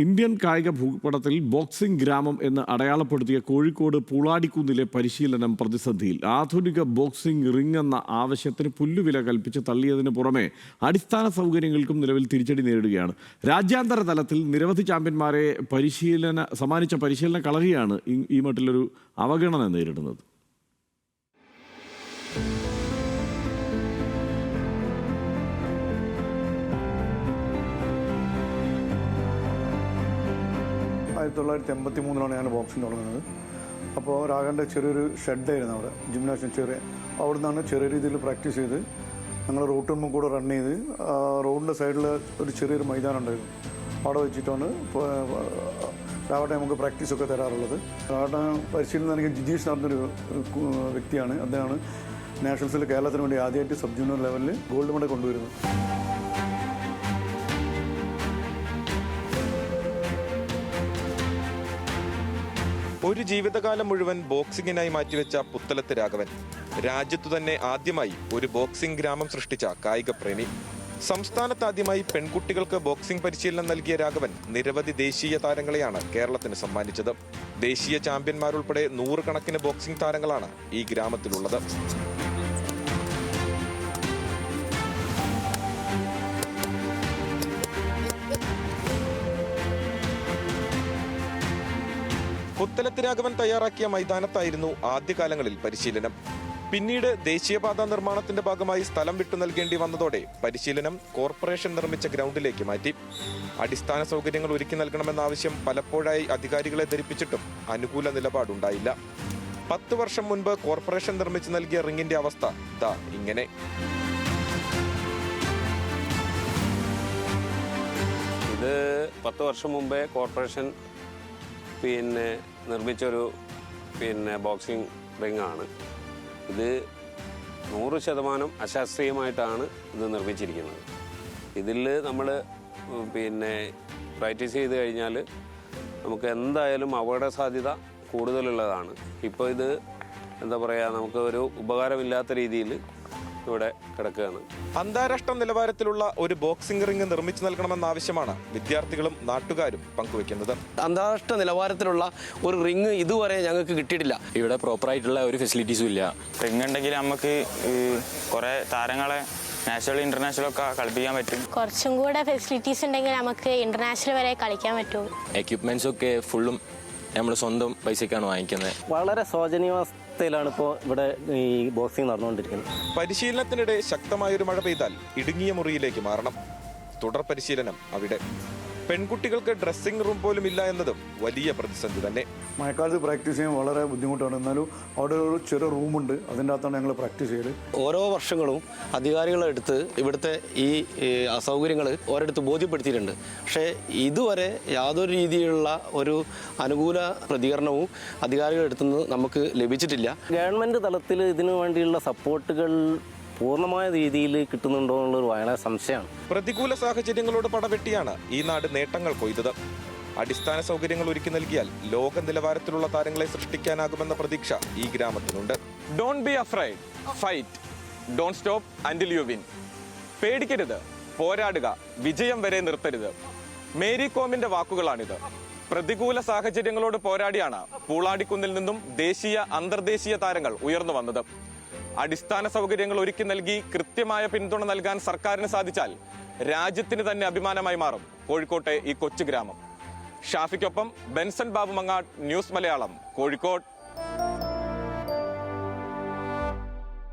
Indian കായിക ഭൂപടത്തിൽ boxing ഗ്രാമം എന്ന് അടയാളപ്പെടുത്തിയ കോഴിക്കോട് പൂളാടിക്കുന്നിലെ പരിശീലനം പ്രതിസന്ധിയിൽ. ആധുനിക ബോക്സിംഗ് റിംഗ് എന്ന ആവശ്യത്തിന് പുല്ലുവില കൽപ്പിച്ച് തള്ളിയതിന് പുറമെ അടിസ്ഥാന സൗകര്യങ്ങൾക്കും നിലവിൽ തിരിച്ചടി നേരിടുകയാണ്. രാജ്യാന്തര തലത്തിൽ നിരവധി ചാമ്പ്യന്മാരെ സമ്മാനിച്ച പരിശീലന കളരിയാണ് ഈ മട്ടിലൊരു അവഗണന നേരിടുന്നത്. ആയിരത്തി 1983 ഞാൻ ബോക്സിംഗ് തുടങ്ങുന്നത്. അപ്പോൾ രാഘവൻ്റെ ചെറിയൊരു ഷെഡായിരുന്നു അവിടെ, ജിംനാഷ്യം അവിടെ നിന്നാണ് ചെറിയ രീതിയിൽ പ്രാക്ടീസ് ചെയ്ത് ഞങ്ങൾ റോട്ടിന് കൂടെ റൺ ചെയ്ത് റോഡിൻ്റെ സൈഡിൽ ഒരു ചെറിയൊരു മൈതാനം ഉണ്ടായിരുന്നു. അവിടെ വെച്ചിട്ടാണ് രാവട്ടെ നമുക്ക് പ്രാക്ടീസൊക്കെ തരാറുള്ളത്. രാവട്ടെ പരിശീലനം നൽകിയ ജിജീഷ് നടന്നൊരു വ്യക്തിയാണ്. അദ്ദേഹമാണ് നാഷണൽസിൽ കേരളത്തിന് വേണ്ടി ആദ്യമായിട്ട് സബ് ജൂനിയർ ലെവലിൽ ഗോൾഡ് മെഡൽ കൊണ്ടുവരുന്നത്. ഒരു ജീവിതകാലം മുഴുവൻ ബോക്സിങ്ങിനായി മാറ്റിവെച്ച പുത്തലത്ത് രാഘവൻ രാജ്യത്തു തന്നെ ആദ്യമായി ഒരു ബോക്സിംഗ് ഗ്രാമം സൃഷ്ടിച്ച കായിക പ്രേമി. സംസ്ഥാനത്ത് ആദ്യമായി പെൺകുട്ടികൾക്ക് ബോക്സിംഗ് പരിശീലനം നൽകിയ രാഘവൻ നിരവധി ദേശീയ താരങ്ങളെയാണ് കേരളത്തിന് സമ്മാനിച്ചത്. ദേശീയ ചാമ്പ്യന്മാരുൾപ്പെടെ 100 കണക്കിന് ബോക്സിംഗ് താരങ്ങളാണ് ഈ ഗ്രാമത്തിലുള്ളത്. പുത്തലത്ത് രാഘവൻ തയ്യാറാക്കിയ മൈതാനത്തായിരുന്നു ആദ്യകാലങ്ങളിൽ പരിശീലനം. പിന്നീട് ദേശീയപാത നിർമ്മാണത്തിന്റെ ഭാഗമായി സ്ഥലം വിട്ടു നൽകേണ്ടി വന്നതോടെ പരിശീലനം കോർപ്പറേഷൻ നിർമ്മിച്ച ഗ്രൗണ്ടിലേക്ക് മാറ്റി. അടിസ്ഥാന സൗകര്യങ്ങൾ ഒരുക്കി നൽകണമെന്ന ആവശ്യം പലപ്പോഴായി അധികാരികളെ ധരിപ്പിച്ചിട്ടും അനുകൂല നിലപാടുണ്ടായില്ല. 10 വർഷം മുൻപ് കോർപ്പറേഷൻ നിർമ്മിച്ചു നൽകിയ റിംഗിന്റെ അവസ്ഥ ദാ ഇങ്ങനെ. ഇത് 10 വർഷം മുമ്പേ കോർപ്പറേഷൻ നിർമ്മിച്ചൊരു ബോക്സിംഗ് റിങ്ങാണ്. ഇത് 100% അശാസ്ത്രീയമായിട്ടാണ് ഇത് നിർമ്മിച്ചിരിക്കുന്നത്. ഇതിൽ നമ്മൾ പ്രാക്ടീസ് ചെയ്ത് കഴിഞ്ഞാൽ നമുക്ക് എന്തായാലും അപകട സാധ്യത കൂടുതലുള്ളതാണ്. ഇപ്പോൾ ഇത് എന്താ പറയുക, നമുക്ക് ഒരു ഉപകാരമില്ലാത്ത രീതിയിൽ ഇവിടെ കിടക്കുകയാണ്. അന്താരാഷ്ട്ര നിലവാരത്തിലുള്ള ഒരു ബോക്സിംഗ് റിംഗ് നിർമ്മിച്ചു നൽകണമെന്ന ആവശ്യമാണ് വിദ്യാർത്ഥികളും നാട്ടുകാരും പങ്കുവെക്കുന്നത്. അന്താരാഷ്ട്ര നിലവാരത്തിലുള്ള ഒരു റിംഗ് ഇതുവരെ ഞങ്ങൾക്ക് കിട്ടിയിട്ടില്ല. ഇവിടെ പ്രോപ്പറായിട്ടുള്ള ഒരു ഫെസിലിറ്റീസും ഇല്ല. റിംഗ് ഉണ്ടെങ്കിൽ നമുക്ക് കുറെ താരങ്ങളെ നാഷണൽ ഇന്റർനാഷണൽ ഒക്കെ കളിപ്പിക്കാൻ പറ്റും. കുറച്ചും കൂടെ ഫെസിലിറ്റീസ് ഉണ്ടെങ്കിൽ നമുക്ക് ഇന്റർനാഷണൽ വരെ കളിക്കാൻ പറ്റും. എക്യുപ്മെന്റ്സ് ഒക്കെ ഫുള്ളും നമ്മൾ സ്വന്തം പൈസക്കാണ് വാങ്ങിക്കുന്നത്. വളരെ ശോചനീയാവസ്ഥയിലാണ് ഇപ്പോൾ ഇവിടെ ഈ ബോക്സിംഗ് നടന്നുകൊണ്ടിരിക്കുന്നത്. പരിശീലനത്തിനിടെ ശക്തമായൊരു മഴ പെയ്താൽ ഇടുങ്ങിയ മുറിയിലേക്ക് മാറണം. തുടർ പരിശീലനം അവിടെ. പെൺകുട്ടികൾക്ക് ഡ്രസ്സിംഗ് റൂം പോലും ഇല്ല എന്നതും വലിയ പ്രതിസന്ധി തന്നെ. മഴക്കാലത്ത് പ്രാക്ടീസ് ചെയ്യാൻ വളരെ ബുദ്ധിമുട്ടാണ്. എന്നാലും അവിടെ ഒരു ചെറിയ റൂമുണ്ട്, അതിൻ്റെ അകത്താണ് ഞങ്ങൾ പ്രാക്ടീസ് ചെയ്ത്. ഓരോ വർഷങ്ങളും അധികാരികളെടുത്ത് ഇവിടുത്തെ ഈ അസൗകര്യങ്ങൾ ഓരോരുത്ത് ബോധ്യപ്പെടുത്തിയിട്ടുണ്ട്. പക്ഷേ ഇതുവരെ യാതൊരു രീതിയിലുള്ള ഒരു അനുകൂല പ്രതികരണവും അധികാരികളുടെ അടുത്തുനിന്ന് നമുക്ക് ലഭിച്ചിട്ടില്ല. ഗവൺമെൻറ് തലത്തിൽ ഇതിനു വേണ്ടിയുള്ള സപ്പോർട്ടുകൾ പൂർണ്ണമായ രീതിയിൽ കിട്ടുന്നുണ്ടോ എന്നുള്ളൊരു വളരെ സംശയമാണ്. പ്രതികൂല സാഹചര്യങ്ങളോട് പടവെട്ടിയാണ് ഈ നാട് നേട്ടങ്ങൾ കൊയ്തത്. അടിസ്ഥാന സൗകര്യങ്ങൾ ഒരുക്കി നൽകിയാൽ ലോക നിലവാരത്തിലുള്ള താരങ്ങളെ സൃഷ്ടിക്കാനാകുമെന്ന പ്രതീക്ഷ ഈ ഗ്രാമത്തിനുണ്ട്. Don't be afraid, fight, don't stop until you win. പേടിക്കരുത്, പോരാടുക, വിജയം വരെ നിർത്തരുത്. മേരി കോമിന്റെ വാക്കുകളാണിത്. പ്രതികൂല സാഹചര്യങ്ങളോട് പോരാടിയാണ് പൂളാടിക്കുന്നിൽ നിന്നും ദേശീയ അന്തർദേശീയ താരങ്ങൾ ഉയർന്നു വന്നത്. അടിസ്ഥാന സൗകര്യങ്ങൾ ഒരുക്കി നൽകി കൃത്യമായ പിന്തുണ നൽകാൻ സർക്കാരിന് സാധിച്ചാൽ രാജ്യത്തിന് തന്നെ അഭിമാനമായി മാറും കോഴിക്കോട്ടെ ഈ കൊച്ചു ഗ്രാമം. ഷാഫിക്കൊപ്പം ബെൻസൺ ബാബു മങ്ങാട്, ന്യൂസ് മലയാളം, കോഴിക്കോട്.